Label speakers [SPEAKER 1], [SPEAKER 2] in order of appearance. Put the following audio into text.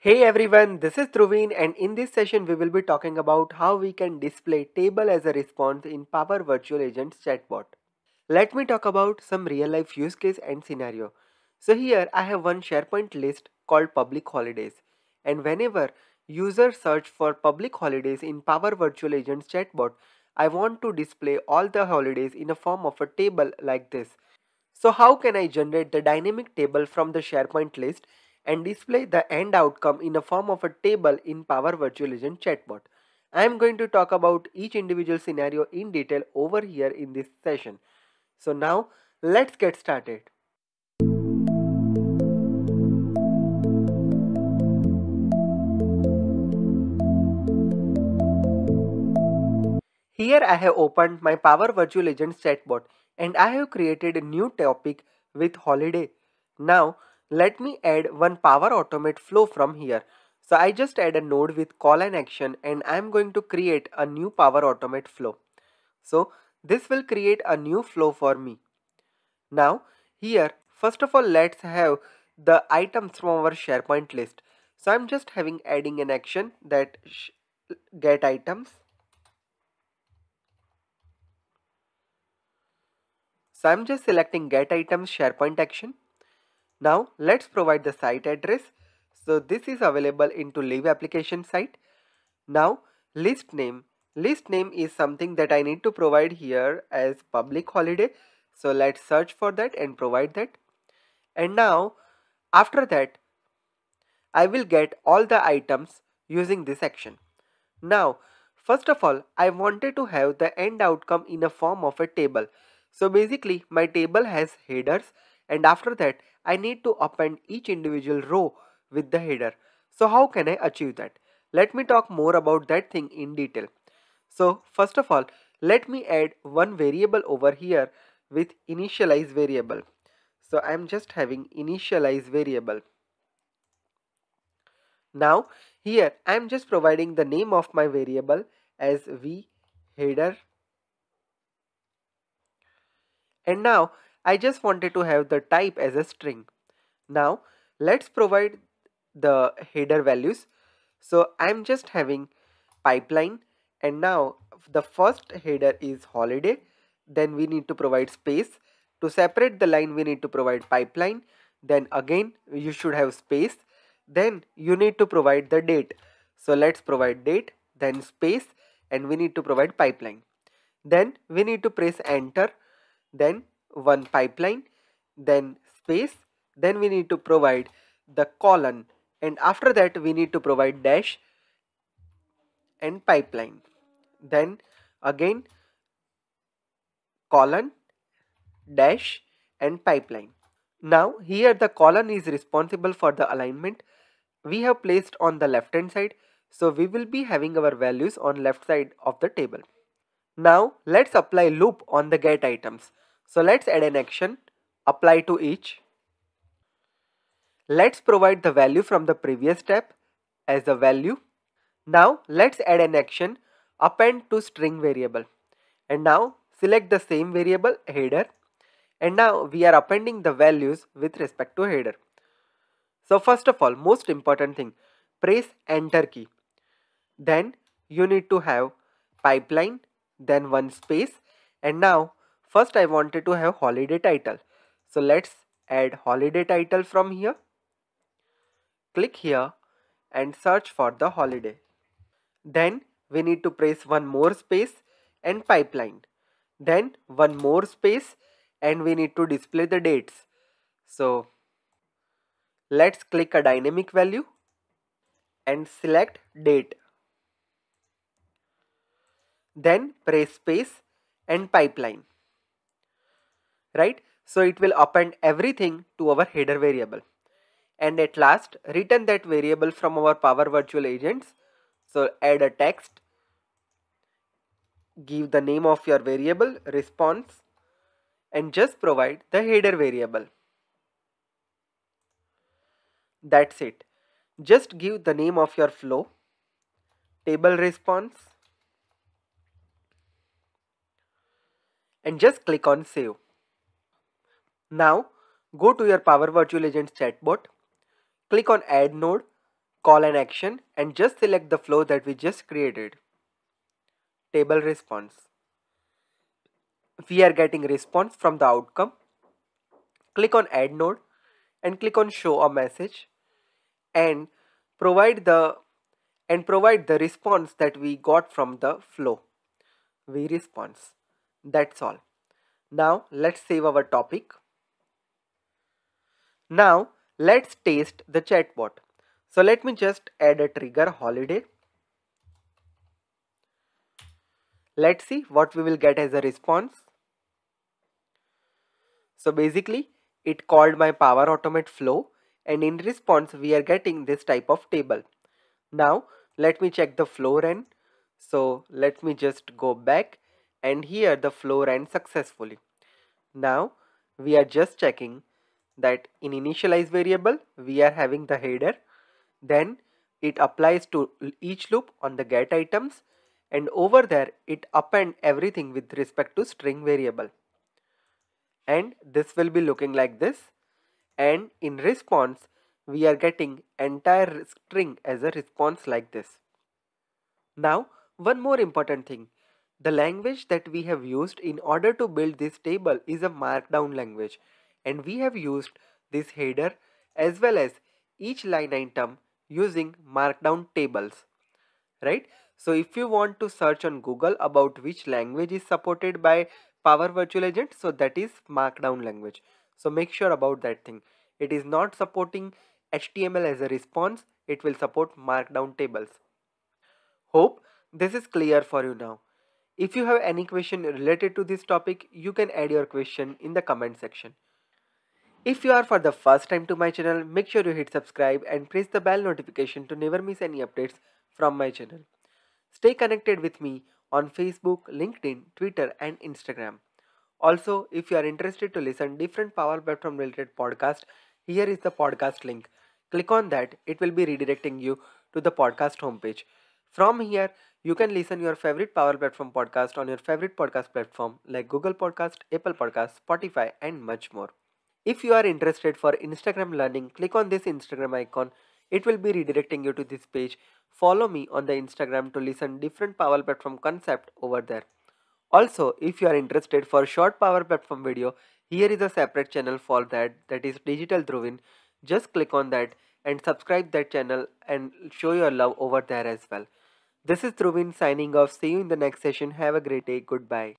[SPEAKER 1] Hey everyone, this is Dhruvin and in this session we will be talking about how we can display table as a response in Power Virtual Agents chatbot. Let me talk about some real life use case and scenario. So here I have one SharePoint list called public holidays, and whenever users search for public holidays in Power Virtual Agents chatbot, I want to display all the holidays in a form of a table like this. So how can I generate the dynamic table from the SharePoint list and display the end outcome in a form of a table in Power Virtual Agent chatbot? I am going to talk about each individual scenario in detail over here in this session. So now let's get started. Here I have opened my Power Virtual Agents chatbot and I have created a new topic with holiday. Now let me add one Power Automate flow from here. So I just add a node with call and action and I am going to create a new Power Automate flow. So this will create a new flow for me. Now here first of all let's have the items from our SharePoint list. So I'm just adding an action that get items. So I'm just selecting get items SharePoint action. Now let's provide the site address. So this is available into live application site. Now list name. List name is something that I need to provide here as public holiday. So let's search for that and provide that. And now after that I will get all the items using this action. Now, first of all, I wanted to have the end outcome in a form of a table. So basically, my table has headers and after that, I need to append each individual row with the header. So how can I achieve that? Let me talk more about that thing in detail. So first of all, let me add one variable over here with initialize variable. So I'm just having initialize variable. Now here I am just providing the name of my variable as v header, and now I just wanted to have the type as a string. Now let's provide the header values. So I'm just having pipeline, and now the first header is holiday, then we need to provide space. To separate the line we need to provide pipeline, then again you should have space, then you need to provide the date. So let's provide date, then space, and we need to provide pipeline. Then we need to press enter, then one pipeline, then space, then we need to provide the colon, and after that we need to provide dash and pipeline, then again colon, dash and pipeline. Now here the colon is responsible for the alignment. We have placed on the left hand side, so we will be having our values on left side of the table. Now let's apply loop on the get items. So let's add an action, apply to each. Let's provide the value from the previous step as a value. Now let's add an action, append to string variable. And now select the same variable header. And now we are appending the values with respect to header. So first of all, most important thing, press enter key. Then you need to have pipeline, then one space, and now first I wanted to have holiday title. So let's add holiday title from here. Click here and search for the holiday. Then we need to press one more space and pipeline. Then one more space and we need to display the dates. So let's click a dynamic value and select date. Then press space and pipeline. Right? So it will append everything to our header variable. And at last return that variable from our Power Virtual Agents. So add a text, give the name of your variable, response, and just provide the header variable. That's it. Just give the name of your flow, table response, and just click on save. Now go to your Power Virtual Agents chatbot, click on add node, call an action and just select the flow that we just created. Table response. We are getting response from the outcome. Click on add node and click on show a message and provide the response that we got from the flow. VResponse. That's all. Now let's save our topic. Now let's test the chatbot. So let me just add a trigger holiday. Let's see what we will get as a response. So basically it called my Power Automate flow, and in response we are getting this type of table. Now let me check the flow ran. So let me just go back, and here the flow ran successfully. Now we are just checking that in initialize variable we are having the header, then it applies to each loop on the get items, and over there it append everything with respect to string variable, and this will be looking like this. And in response we are getting entire string as a response like this. Now one more important thing, the language that we have used in order to build this table is a markdown language, and we have used this header as well as each line item using markdown tables, right? So if you want to search on Google about which language is supported by Power Virtual Agent, so that is markdown language. So make sure about that thing. It is not supporting HTML as a response, it will support markdown tables. Hope this is clear for you now. If you have any question related to this topic, you can add your question in the comment section. If you are for the first time to my channel, make sure you hit subscribe and press the bell notification to never miss any updates from my channel. Stay connected with me on Facebook, LinkedIn, Twitter and Instagram. Also, if you are interested to listen different Power Platform related podcast, here is the podcast link. Click on that, it will be redirecting you to the podcast homepage. From here, you can listen your favorite Power Platform podcast on your favorite podcast platform like Google Podcast, Apple Podcast, Spotify and much more. If you are interested for Instagram learning, click on this Instagram icon. It will be redirecting you to this page. Follow me on the Instagram to listen different Power Platform concept over there. Also, if you are interested for short Power Platform video, here is a separate channel for that is Digital Dhruvin. Just click on that and subscribe that channel and show your love over there as well. This is Dhruvin signing off. See you in the next session. Have a great day. Goodbye.